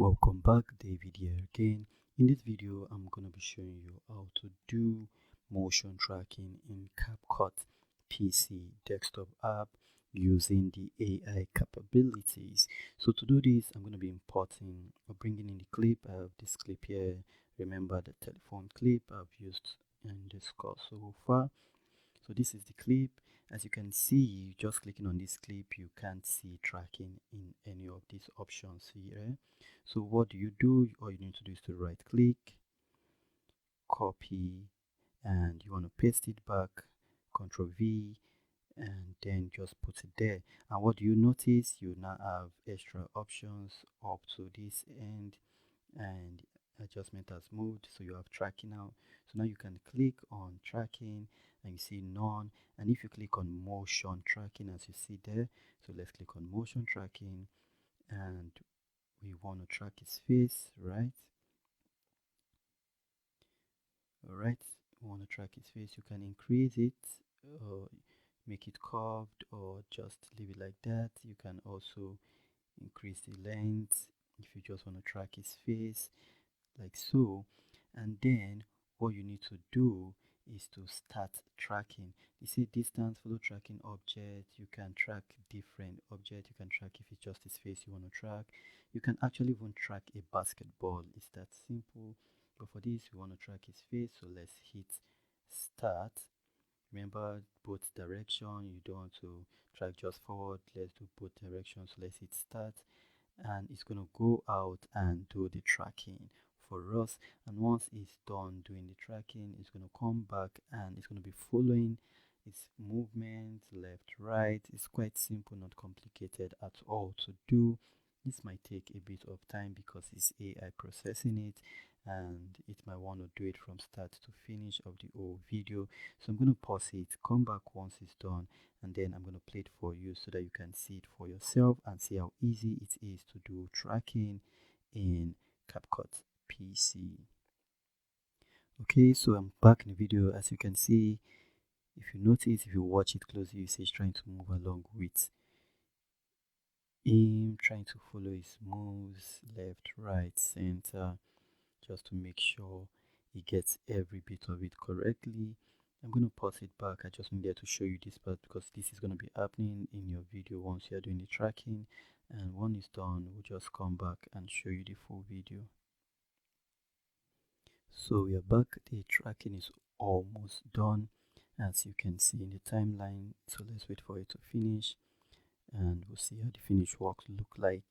Welcome back, David here again. In this video, I'm going to be showing you how to do motion tracking in Capcut PC desktop app using the AI capabilities. So to do this, I'm going to be importing or bringing in the clip. I have this clip here. Remember the telephone clip I've used in this course so far. So this is the clip. As you can see, just clicking on this clip, you can't see tracking in any of these options here. So what do? All you need to do is to right click, copy, and you want to paste it back, Ctrl V, and then just put it there. And what do you notice? You now have extra options up to this end, and adjustment has moved, so you have tracking now. So now you can click on tracking and you see none, and if you click on motion tracking, as you see there, so let's click on motion tracking, and we want to track his face, right? All right, we want to track his face. You can increase it or make it curved or just leave it like that. You can also increase the length if you just want to track his face like so. And then what you need to do is to start tracking. You see distance, follow tracking object. You can track different objects. You can track if it's just his face you want to track. You can actually even track a basketball. It's that simple. But for this, we want to track his face, so let's hit start. Remember both direction. You don't want to track just forward. Let's do both directions. So let's hit start, and it's going to go out and do the tracking for us. And once it's done doing the tracking, it's going to come back and it's going to be following its movement left, right. It's quite simple, not complicated at all to do. This might take a bit of time because it's AI processing it, and it might want to do it from start to finish of the whole video. So I'm going to pause it, come back once it's done, and then I'm going to play it for you so that you can see it for yourself and see how easy it is to do tracking in Capcut PC. Okay, so I'm back in the video. As you can see, if you notice, if you watch it closely, you see it's trying to move along with him, trying to follow his moves left, right, center, just to make sure he gets every bit of it correctly. I'm going to pause it back. I just needed to show you this part because this is going to be happening in your video once you are doing the tracking, and when it's done, we'll just come back and show you the full video. So we are back. The tracking is almost done, as you can see in the timeline. So let's wait for it to finish and we'll see how the finished works look like.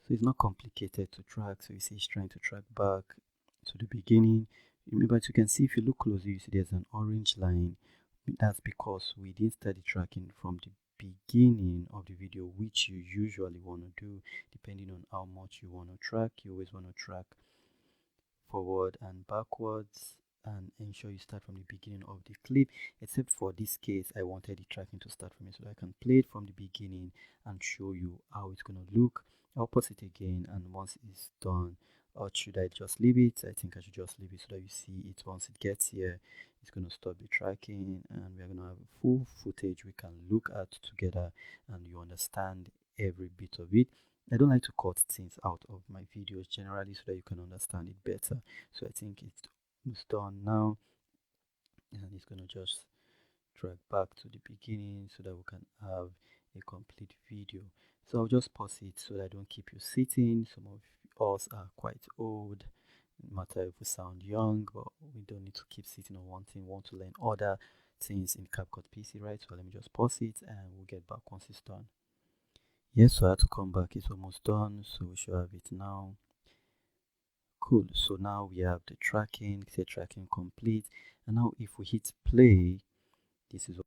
So it's not complicated to track. So you see it's trying to track back to the beginning. Remember, as you can see, if you look closely, you see there's an orange line. That's because we didn't start the tracking from the beginning of the video, which you usually want to do depending on how much you want to track. You always want to track forward and backwards and ensure you start from the beginning of the clip, except for this case I wanted the tracking to start from it so that I can play it from the beginning and show you how it's going to look. I'll pause it again, and once it's done, or should I just leave it? I think I should just leave it so that you see it. Once it gets here, it's going to stop the tracking and we're going to have a full footage we can look at together and you understand every bit of it. I don't like to cut things out of my videos generally so that you can understand it better. So I think it's done now, and it's going to just drag back to the beginning so that we can have a complete video. So I'll just pause it so that I don't keep you sitting. Some of us are quite old, no matter if we sound young, but we don't need to keep sitting on one thing. We want to learn other things in Capcut PC, right? So let me just pause it and we'll get back once it's done. Yes, so I had to come back. It's almost done, so we should have it now. Cool. So now we have the tracking, say tracking complete, and now if we hit play, this is what